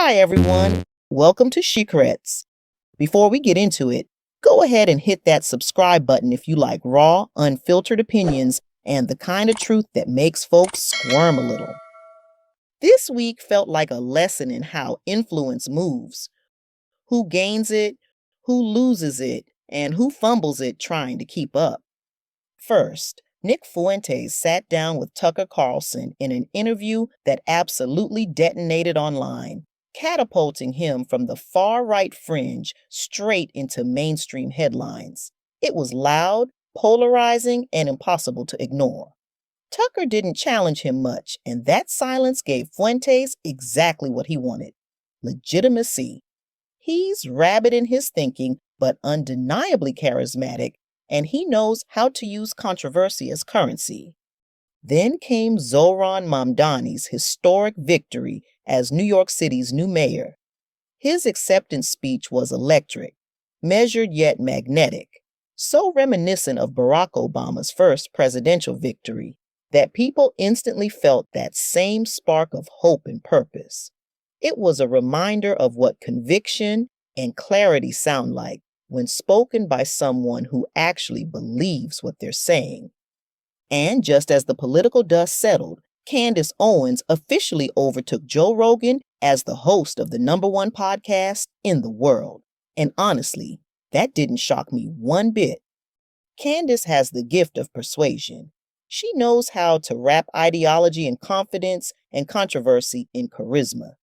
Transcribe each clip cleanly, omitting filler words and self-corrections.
Hi, everyone. Welcome to Secrets. Before we get into it, go ahead and hit that subscribe button if you like raw, unfiltered opinions and the kind of truth that makes folks squirm a little. This week felt like a lesson in how influence moves, who gains it, who loses it, and who fumbles it trying to keep up. First, Nick Fuentes sat down with Tucker Carlson in an interview that absolutely detonated online, catapulting him from the far-right fringe straight into mainstream headlines. It was loud, polarizing, and impossible to ignore. Tucker didn't challenge him much, and that silence gave Fuentes exactly what he wanted: legitimacy. He's rabid in his thinking, but undeniably charismatic, and he knows how to use controversy as currency. Then came Zohran Mamdani's historic victory as New York City's new mayor. His acceptance speech was electric, measured yet magnetic, so reminiscent of Barack Obama's first presidential victory that people instantly felt that same spark of hope and purpose. It was a reminder of what conviction and clarity sound like when spoken by someone who actually believes what they're saying. And just as the political dust settled, Candace Owens officially overtook Joe Rogan as the host of the #1 podcast in the world. And honestly, that didn't shock me one bit. Candace has the gift of persuasion. She knows how to wrap ideology in confidence and controversy in charisma.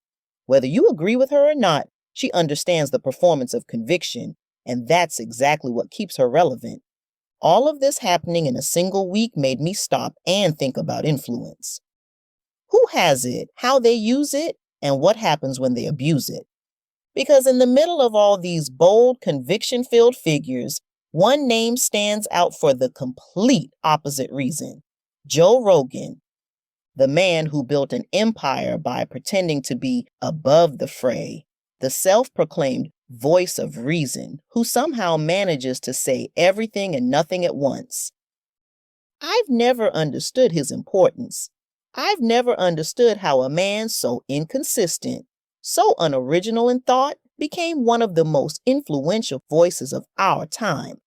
Whether you agree with her or not, she understands the performance of conviction, and that's exactly what keeps her relevant. All of this happening in a single week made me stop and think about influence. Who has it, how they use it, and what happens when they abuse it? Because in the middle of all these bold, conviction-filled figures, one name stands out for the complete opposite reason: Joe Rogan, the man who built an empire by pretending to be above the fray, the self-proclaimed voice of reason who somehow manages to say everything and nothing at once. I've never understood his importance. I've never understood how a man so inconsistent, so unoriginal in thought, became one of the most influential voices of our time.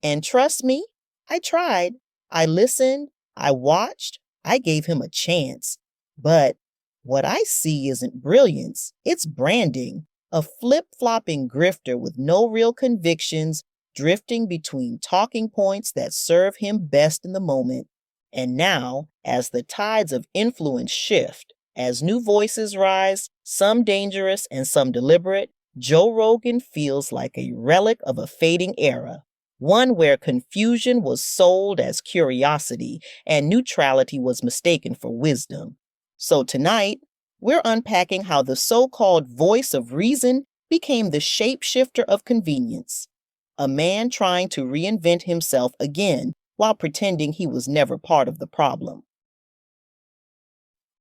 And trust me, I tried. I listened. I watched. I gave him a chance. But what I see isn't brilliance. It's branding. A flip-flopping grifter with no real convictions, drifting between talking points that serve him best in the moment. And now, as the tides of influence shift, as new voices rise, some dangerous and some deliberate, Joe Rogan feels like a relic of a fading era, one where confusion was sold as curiosity and neutrality was mistaken for wisdom. So tonight, we're unpacking how the so-called voice of reason became the shapeshifter of convenience, a man trying to reinvent himself again while pretending he was never part of the problem.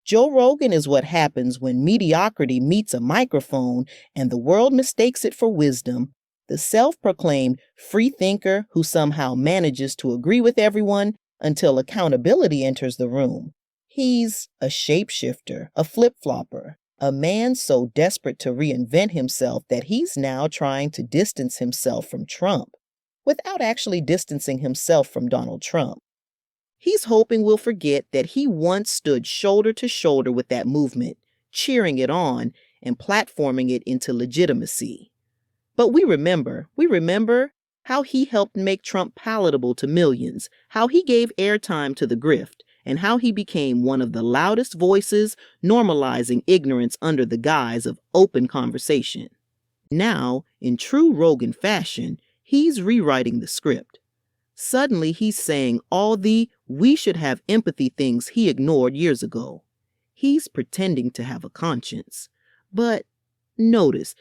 Joe Rogan is what happens when mediocrity meets a microphone and the world mistakes it for wisdom, the self-proclaimed free thinker who somehow manages to agree with everyone until accountability enters the room. He's a shapeshifter, a flip-flopper, a man so desperate to reinvent himself that he's now trying to distance himself from Trump without actually distancing himself from Donald Trump. He's hoping we'll forget that he once stood shoulder to shoulder with that movement, cheering it on and platforming it into legitimacy. But we remember how he helped make Trump palatable to millions, how he gave airtime to the grift, and how he became one of the loudest voices normalizing ignorance under the guise of open conversation. Now, in true Rogan fashion, he's rewriting the script. Suddenly, he's saying all the "we should have empathy" things he ignored years ago. He's pretending to have a conscience. But notice,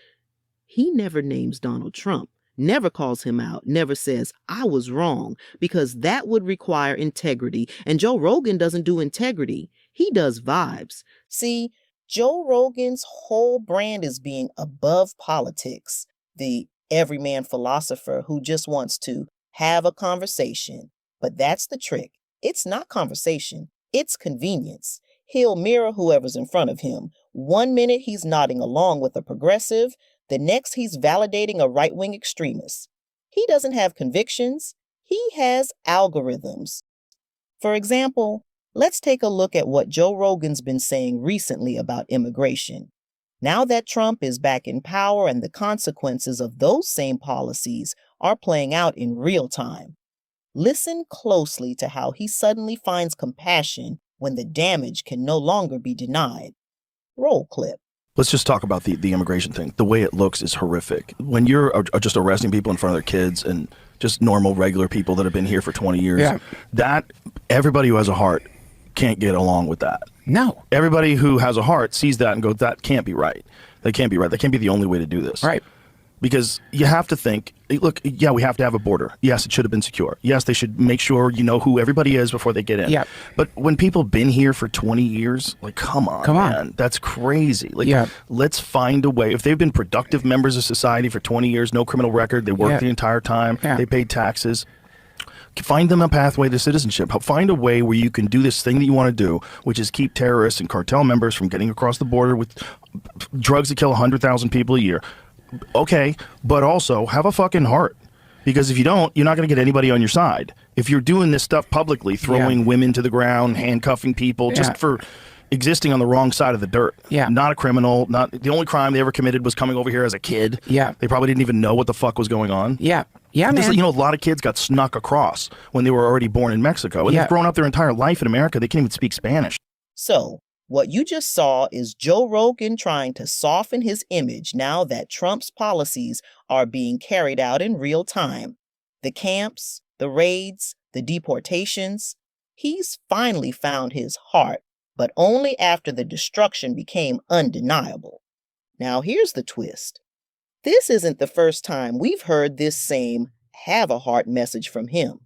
he never names Donald Trump, never calls him out, never says, "I was wrong," because that would require integrity, and Joe Rogan doesn't do integrity. He does vibes. See, Joe Rogan's whole brand is being above politics, the everyman philosopher who just wants to have a conversation. But that's the trick. It's not conversation. It's convenience. He'll mirror whoever's in front of him, One minute he's nodding along with a progressive, the next he's validating a right-wing extremist. He doesn't have convictions, he has algorithms. For example, let's take a look at what Joe Rogan's been saying recently about immigration. Now that Trump is back in power and the consequences of those same policies are playing out in real time. Listen closely to how he suddenly finds compassion when the damage can no longer be denied. Roll clip. Let's just talk about the immigration thing. The way it looks is horrific. When you're just arresting people in front of their kids and just normal, regular people that have been here for 20 years, that everybody who has a heart can't get along with that. No. Everybody who has a heart sees that and goes, that can't be right. That can't be right. That can't be the only way to do this. Right. Because you have to think, look, yeah, we have to have a border. Yes, it should have been secure. Yes, they should make sure you know who everybody is before they get in. Yeah. But when people have been here for 20 years, like, come on, man. That's crazy. Like, let's find a way. If they've been productive members of society for 20 years, no criminal record, they worked the entire time, they paid taxes, find them a pathway to citizenship. Find a way where you can do this thing that you want to do, which is keep terrorists and cartel members from getting across the border with drugs that kill 100,000 people a year. Okay, but also have a fucking heart. Because if you don't, you're not going to get anybody on your side. If you're doing this stuff publicly, throwing women to the ground, handcuffing people, just for existing on the wrong side of the dirt. Not a criminal. Not the only crime they ever committed was coming over here as a kid. They probably didn't even know what the fuck was going on. Man. You know, a lot of kids got snuck across when they were already born in Mexico. And they've grown up their entire life in America. They can't even speak Spanish. So, what you just saw is Joe Rogan trying to soften his image now that Trump's policies are being carried out in real time. The camps, the raids, the deportations. He's finally found his heart, but only after the destruction became undeniable. Now here's the twist. This isn't the first time we've heard this same have a heart message from him.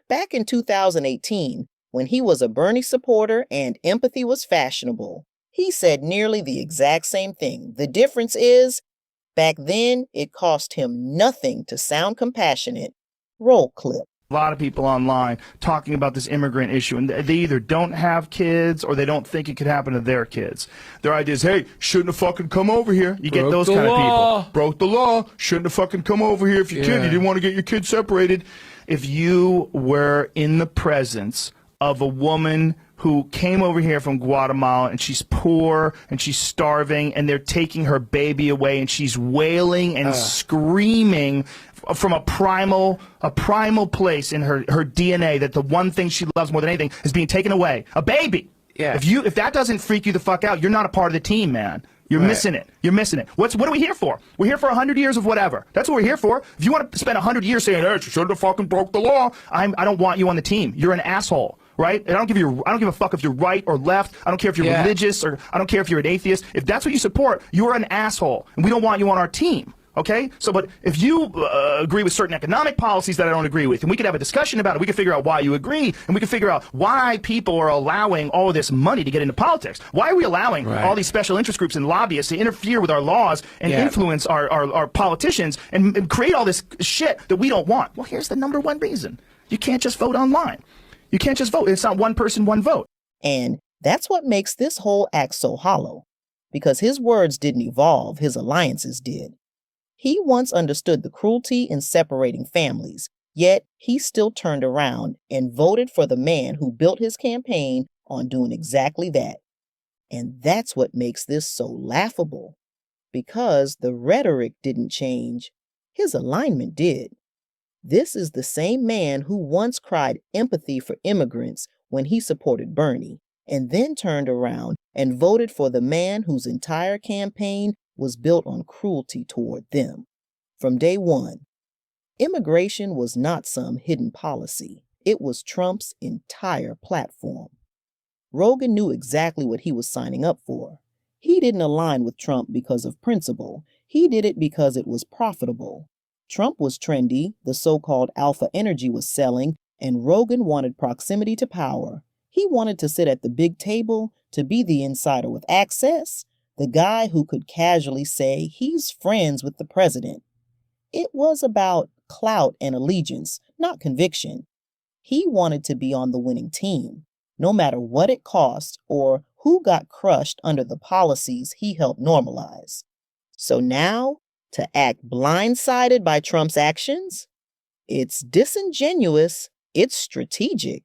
Back in 2018, when he was a Bernie supporter and empathy was fashionable, he said nearly the exact same thing. The difference is, back then, it cost him nothing to sound compassionate. Roll clip. A lot of people online talking about this immigrant issue, and they either don't have kids or they don't think it could happen to their kids. Their idea is, hey, shouldn't have fucking come over here. You get those kind of people. Broke the law. Shouldn't have fucking come over here if you could. You didn't want to get your kids separated. If you were in the presence of a woman who came over here from Guatemala and she's poor and she's starving and they're taking her baby away and she's wailing and screaming from a primal place in her DNA that the one thing she loves more than anything is being taken away. A baby. If that doesn't freak you the fuck out, you're not a part of the team, man. You're missing it. You're missing it. What are we here for? We're here for 100 years of whatever. That's what we're here for. If you want to spend 100 years saying, hey, you should have fucking broke the law, I don't want you on the team. You're an asshole. Right? And I don't give a fuck if you're right or left. I don't care if you're religious or I don't care if you're an atheist. If that's what you support, you're an asshole. And we don't want you on our team. Okay? So, but if you agree with certain economic policies that I don't agree with, and we could have a discussion about it, we could figure out why you agree, and we could figure out why people are allowing all of this money to get into politics. Why are we allowing all these special interest groups and lobbyists to interfere with our laws and influence our politicians and create all this shit that we don't want? Well, here's the number one reason. You can't just vote online. You can't just vote. It's not one person, one vote. And that's what makes this whole act so hollow. Because his words didn't evolve, his alliances did. He once understood the cruelty in separating families, yet he still turned around and voted for the man who built his campaign on doing exactly that. And that's what makes this so laughable. Because the rhetoric didn't change, his alignment did. This is the same man who once cried empathy for immigrants when he supported Bernie, and then turned around and voted for the man whose entire campaign was built on cruelty toward them. From day one, immigration was not some hidden policy. It was Trump's entire platform. Rogan knew exactly what he was signing up for. He didn't align with Trump because of principle. He did it because it was profitable. Trump was trendy, the so-called alpha energy was selling, and Rogan wanted proximity to power. He wanted to sit at the big table, to be the insider with access, the guy who could casually say he's friends with the president. It was about clout and allegiance, not conviction. He wanted to be on the winning team, no matter what it cost or who got crushed under the policies he helped normalize. So now, to act blindsided by Trump's actions? It's disingenuous, it's strategic.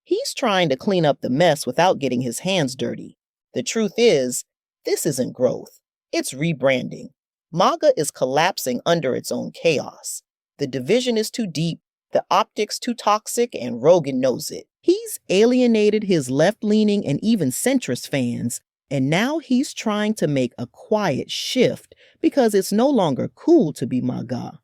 He's trying to clean up the mess without getting his hands dirty. The truth is, this isn't growth, it's rebranding. MAGA is collapsing under its own chaos. The division is too deep, the optics too toxic, and Rogan knows it. He's alienated his left-leaning and even centrist fans, and now he's trying to make a quiet shift because it's no longer cool to be MAGA.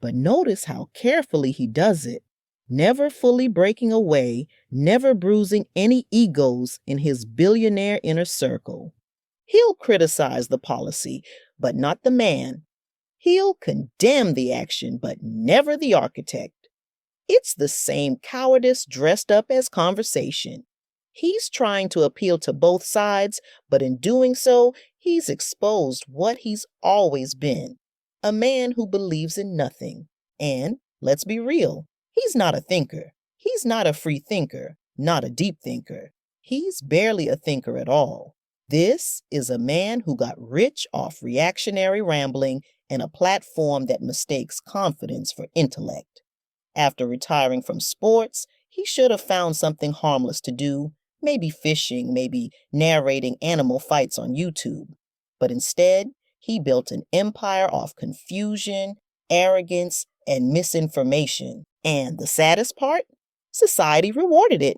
But notice how carefully he does it, never fully breaking away, never bruising any egos in his billionaire inner circle. He'll criticize the policy, but not the man. He'll condemn the action, but never the architect. It's the same cowardice dressed up as conversation. He's trying to appeal to both sides, but in doing so, he's exposed what he's always been, a man who believes in nothing. And, let's be real, he's not a thinker. He's not a free thinker, not a deep thinker. He's barely a thinker at all. This is a man who got rich off reactionary rambling and a platform that mistakes confidence for intellect. After retiring from sports, he should have found something harmless to do, maybe fishing, maybe narrating animal fights on YouTube. But instead, he built an empire off confusion, arrogance, and misinformation. And the saddest part? Society rewarded it.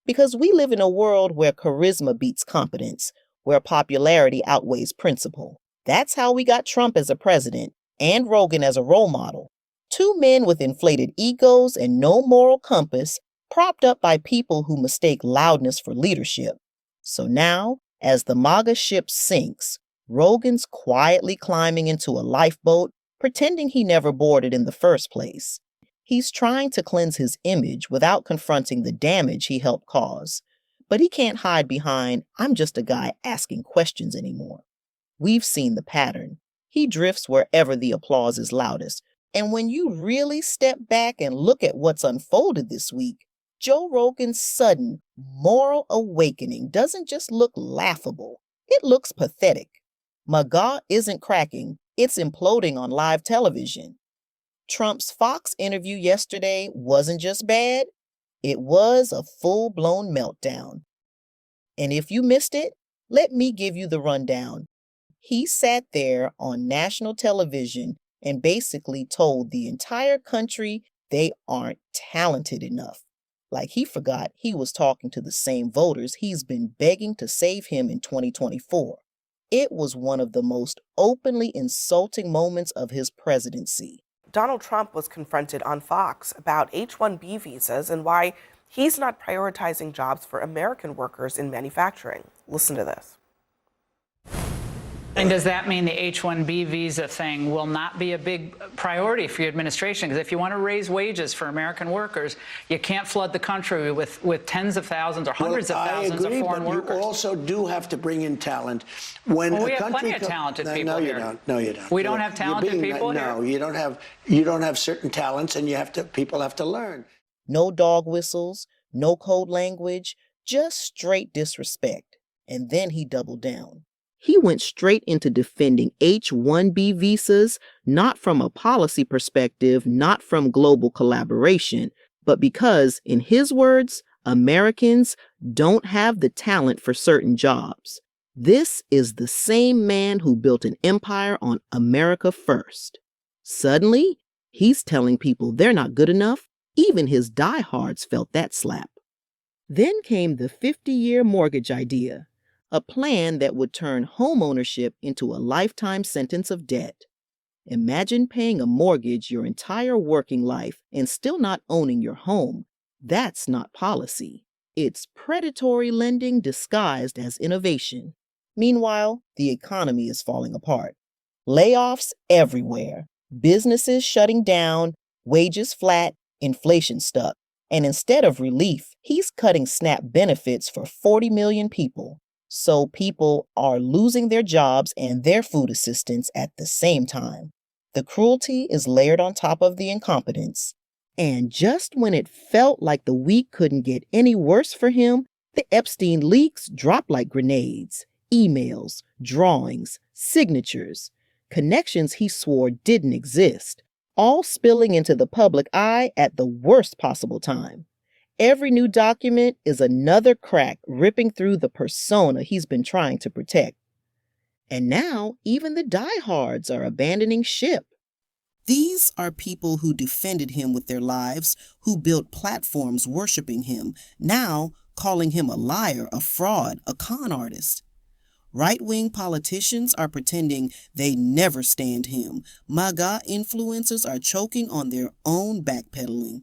Because we live in a world where charisma beats competence, where popularity outweighs principle. That's how we got Trump as a president and Rogan as a role model. Two men with inflated egos and no moral compass, propped up by people who mistake loudness for leadership. So now, as the MAGA ship sinks, Rogan's quietly climbing into a lifeboat, pretending he never boarded in the first place. He's trying to cleanse his image without confronting the damage he helped cause. But he can't hide behind, "I'm just a guy asking questions" anymore. We've seen the pattern. He drifts wherever the applause is loudest. And when you really step back and look at what's unfolded this week, Joe Rogan's sudden moral awakening doesn't just look laughable. It looks pathetic. MAGA isn't cracking, it's imploding on live television. Trump's Fox interview yesterday wasn't just bad, it was a full-blown meltdown. And if you missed it, let me give you the rundown. He sat there on national television and basically told the entire country they aren't talented enough. Like he forgot he was talking to the same voters he's been begging to save him in 2024. It was one of the most openly insulting moments of his presidency. Donald Trump was confronted on Fox about H-1B visas and why he's not prioritizing jobs for American workers in manufacturing. Listen to this. And does that mean the H-1B visa thing will not be a big priority for your administration? Because if you want to raise wages for American workers, you can't flood the country with tens of thousands or hundreds of thousands of foreign workers. You also do have to bring in talent. When we have plenty of talented people here. No, you don't. We don't have talented people here? No, you don't have certain talents, and people have to learn. No dog whistles, no code language, just straight disrespect. And then he doubled down. He went straight into defending H-1B visas, not from a policy perspective, not from global collaboration, but because, in his words, Americans don't have the talent for certain jobs. This is the same man who built an empire on America first. Suddenly, he's telling people they're not good enough. Even his diehards felt that slap. Then came the 50-year mortgage idea. A plan that would turn homeownership into a lifetime sentence of debt. Imagine paying a mortgage your entire working life and still not owning your home. That's not policy. It's predatory lending disguised as innovation. Meanwhile, the economy is falling apart. Layoffs everywhere. Businesses shutting down, wages flat, inflation stuck. And instead of relief, he's cutting SNAP benefits for 40 million people. So people are losing their jobs and their food assistance at the same time. The cruelty is layered on top of the incompetence. And just when it felt like the week couldn't get any worse for him, The Epstein leaks dropped like grenades. Emails, drawings, signatures, connections he swore didn't exist, all spilling into the public eye at the worst possible time. Every new document is another crack ripping through the persona he's been trying to protect. And now, even the diehards are abandoning ship. These are people who defended him with their lives, who built platforms worshiping him, now calling him a liar, a fraud, a con artist. Right-wing politicians are pretending they never stand him. MAGA influencers are choking on their own backpedaling.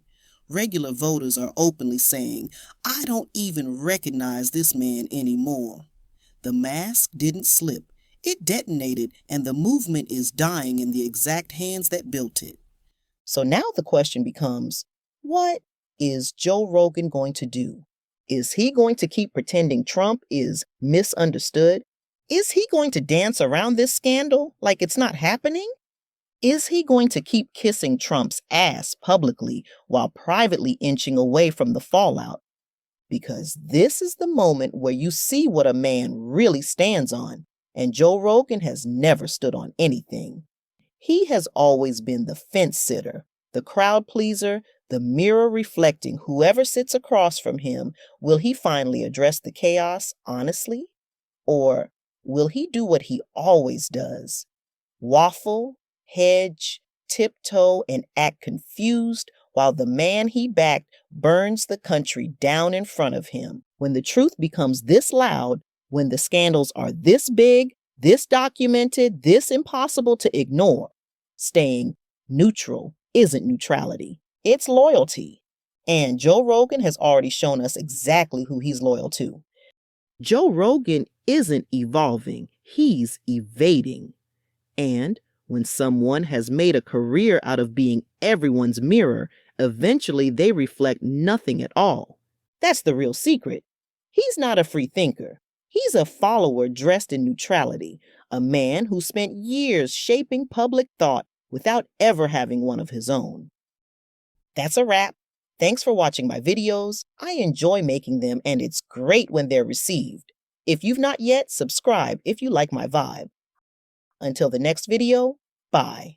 Regular voters are openly saying, I don't even recognize this man anymore. The mask didn't slip. It detonated, and the movement is dying in the exact hands that built it. So now the question becomes, what is Joe Rogan going to do? Is he going to keep pretending Trump is misunderstood? Is he going to dance around this scandal like it's not happening? Is he going to keep kissing Trump's ass publicly while privately inching away from the fallout? Because this is the moment where you see what a man really stands on, and Joe Rogan has never stood on anything. He has always been the fence sitter, the crowd pleaser, the mirror reflecting whoever sits across from him. Will he finally address the chaos honestly? Or will he do what he always does? Waffle, hedge, tiptoe, and act confused while the man he backed burns the country down in front of him. When the truth becomes this loud, when the scandals are this big, this documented, this impossible to ignore, staying neutral isn't neutrality. It's loyalty. And Joe Rogan has already shown us exactly who he's loyal to. Joe Rogan isn't evolving, he's evading. And when someone has made a career out of being everyone's mirror, eventually they reflect nothing at all. That's the real secret. He's not a free thinker. He's a follower dressed in neutrality, a man who spent years shaping public thought without ever having one of his own. That's a wrap. Thanks for watching my videos. I enjoy making them, and it's great when they're received. If you've not yet, subscribe if you like my vibe. Until the next video, bye.